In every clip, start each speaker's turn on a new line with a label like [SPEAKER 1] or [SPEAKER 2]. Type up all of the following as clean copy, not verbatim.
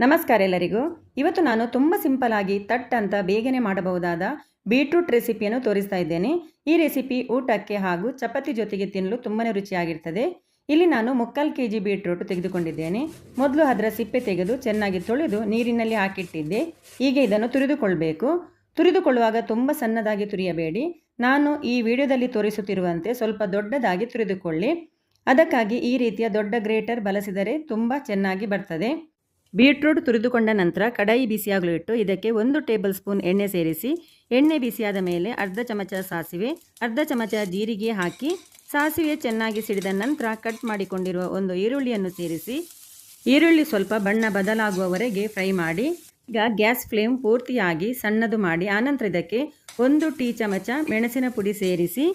[SPEAKER 1] ನಮಸ್ಕಾರ ಎಲ್ಲರಿಗೂ. ಇವತ್ತು ನಾನು ತುಂಬ ಸಿಂಪಲ್ ಆಗಿ ತಟ್ ಅಂತ ಬೇಗನೆ ಮಾಡಬಹುದಾದ ಬೀಟ್ರೂಟ್ ರೆಸಿಪಿಯನ್ನು ತೋರಿಸ್ತಾ ಇದ್ದೇನೆ. ಈ ರೆಸಿಪಿ ಊಟಕ್ಕೆ ಹಾಗೂ ಚಪಾತಿ ಜೊತೆಗೆ ತಿನ್ನಲು ತುಂಬಾ ರುಚಿಯಾಗಿರ್ತದೆ. ಇಲ್ಲಿ ನಾನು 3/4 kg ಬೀಟ್ರೂಟ್ ತೆಗೆದುಕೊಂಡಿದ್ದೇನೆ. ಮೊದಲು ಅದರ ಸಿಪ್ಪೆ ತೆಗೆದು ಚೆನ್ನಾಗಿ ತೊಳೆದು ನೀರಿನಲ್ಲಿ ಹಾಕಿಟ್ಟಿದ್ದೆ. ಈಗ ಇದನ್ನು ತುರಿದುಕೊಳ್ಳಬೇಕು. ತುರಿದುಕೊಳ್ಳುವಾಗ ತುಂಬ ಸಣ್ಣದಾಗಿ ತುರಿಯಬೇಡಿ. ನಾನು ಈ ವಿಡಿಯೋದಲ್ಲಿ ತೋರಿಸುತ್ತಿರುವಂತೆ ಸ್ವಲ್ಪ ದೊಡ್ಡದಾಗಿ ತುರಿದುಕೊಳ್ಳಿ. ಅದಕ್ಕಾಗಿ ಈ ರೀತಿಯ ದೊಡ್ಡ ಗ್ರೇಟರ್ ಬಳಸಿದರೆ ತುಂಬ ಚೆನ್ನಾಗಿ ಬರ್ತದೆ. ಬೀಟ್ರೂಟ್ ತುರಿದುಕೊಂಡ ನಂತರ ಕಡಾಯಿ ಬಿಸಿಯಾಗಲು ಇಟ್ಟು ಇದಕ್ಕೆ 1 ಟೇಬಲ್ ಸ್ಪೂನ್ ಎಣ್ಣೆ ಸೇರಿಸಿ, ಎಣ್ಣೆ ಬಿಸಿಯಾದ ಮೇಲೆ ಅರ್ಧ ಚಮಚ ಸಾಸಿವೆ, ಅರ್ಧ ಚಮಚ ಜೀರಿಗೆ ಹಾಕಿ ಸಾಸಿವೆ ಚೆನ್ನಾಗಿ ಸಿಡಿದ ನಂತರ ಕಟ್ ಮಾಡಿಕೊಂಡಿರುವ ಒಂದು ಈರುಳ್ಳಿಯನ್ನು ಸೇರಿಸಿ, ಈರುಳ್ಳಿ ಸ್ವಲ್ಪ ಬಣ್ಣ ಬದಲಾಗುವವರೆಗೆ ಫ್ರೈ ಮಾಡಿ. ಈಗ ಗ್ಯಾಸ್ ಫ್ಲೇಮ್ ಪೂರ್ತಿಯಾಗಿ ಸಣ್ಣದು ಮಾಡಿ ಆನಂತರ ಇದಕ್ಕೆ 1 ಟೀ ಚಮಚ ಮೆಣಸಿನ ಪುಡಿ ಸೇರಿಸಿ,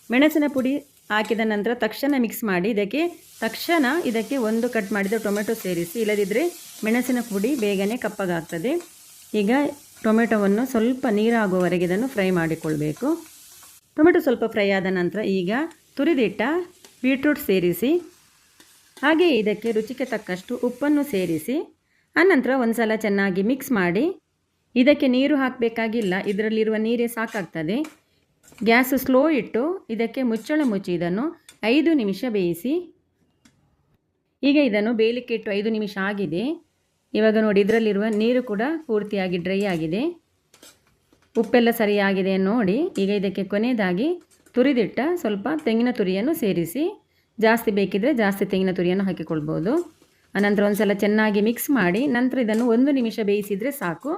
[SPEAKER 1] ಮೆಣಸಿನ ಪುಡಿ ಹಾಕಿದ ನಂತರ ತಕ್ಷಣ ಮಿಕ್ಸ್ ಮಾಡಿ ಇದಕ್ಕೆ 1 ಕಟ್ ಮಾಡಿದ ಟೊಮೆಟೊ ಸೇರಿಸಿ, ಇಲ್ಲದಿದ್ದರೆ ಮೆಣಸಿನ ಪುಡಿ ಬೇಗನೆ ಕಪ್ಪಗಾಗ್ತದೆ. ಈಗ ಟೊಮೆಟೊವನ್ನು ಸ್ವಲ್ಪ ನೀರಾಗುವವರೆಗೆ ಇದನ್ನು ಫ್ರೈ ಮಾಡಿಕೊಳ್ಬೇಕು. ಟೊಮೆಟೊ ಸ್ವಲ್ಪ ಫ್ರೈ ಆದ ನಂತರ ಈಗ ತುರಿದಿಟ್ಟ ಬೀಟ್ರೂಟ್ ಸೇರಿಸಿ, ಹಾಗೆ ಇದಕ್ಕೆ ರುಚಿಗೆ ತಕ್ಕಷ್ಟು ಉಪ್ಪನ್ನು ಸೇರಿಸಿ ಆನಂತರ ಒಂದು ಸಲ ಚೆನ್ನಾಗಿ ಮಿಕ್ಸ್ ಮಾಡಿ. ಇದಕ್ಕೆ ನೀರು ಹಾಕಬೇಕಾಗಿಲ್ಲ, ಇದರಲ್ಲಿರುವ ನೀರೇ ಸಾಕಾಗ್ತದೆ. ಗ್ಯಾಸ್ ಸ್ಲೋ ಇಟ್ಟು ಇದಕ್ಕೆ ಮುಚ್ಚಳ ಮುಚ್ಚಿ ಇದನ್ನು 5 ನಿಮಿಷ ಬೇಯಿಸಿ. ಈಗ ಇದನ್ನು ಬೇಯಲಿಕ್ಕೆ ಇಟ್ಟು 5 ನಿಮಿಷ ಆಗಿದೆ. ಇವಾಗ ನೋಡಿ, ಇದರಲ್ಲಿರುವ ನೀರು ಕೂಡ ಪೂರ್ತಿಯಾಗಿ ಡ್ರೈ ಆಗಿದೆ, ಉಪ್ಪೆಲ್ಲ ಸರಿಯಾಗಿದೆ ನೋಡಿ. ಈಗ ಇದಕ್ಕೆ ಕೊನೆಯದಾಗಿ ತುರಿದಿಟ್ಟ ಸ್ವಲ್ಪ ತೆಂಗಿನ ತುರಿಯನ್ನು ಸೇರಿಸಿ, ಜಾಸ್ತಿ ಬೇಕಿದ್ದರೆ ಜಾಸ್ತಿ ತೆಂಗಿನ ತುರಿಯನ್ನು ಹಾಕಿಕೊಳ್ಬೋದು. ಅನಂತರ ಒಂದು ಸಲ ಚೆನ್ನಾಗಿ ಮಿಕ್ಸ್ ಮಾಡಿ ನಂತರ ಇದನ್ನು 1 ನಿಮಿಷ ಬೇಯಿಸಿದರೆ ಸಾಕು.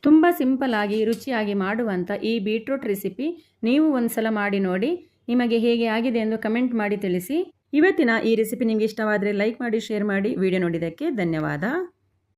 [SPEAKER 1] ತುಂಬ ಸಿಂಪಲ್ಲಾಗಿ ರುಚಿಯಾಗಿ ಮಾಡುವಂಥ ಈ ಬೀಟ್ರೂಟ್ ರೆಸಿಪಿ ನೀವು ಒಂದು ಸಲ ಮಾಡಿ ನೋಡಿ. ನಿಮಗೆ ಹೇಗೆ ಆಗಿದೆ ಎಂದು ಕಮೆಂಟ್ ಮಾಡಿ ತಿಳಿಸಿ. ಇವತ್ತಿನ ಈ ರೆಸಿಪಿ ನಿಮಗೆ ಇಷ್ಟವಾದರೆ ಲೈಕ್ ಮಾಡಿ, ಶೇರ್ ಮಾಡಿ. ವಿಡಿಯೋ ನೋಡಿದ್ದಕ್ಕೆ ಧನ್ಯವಾದ.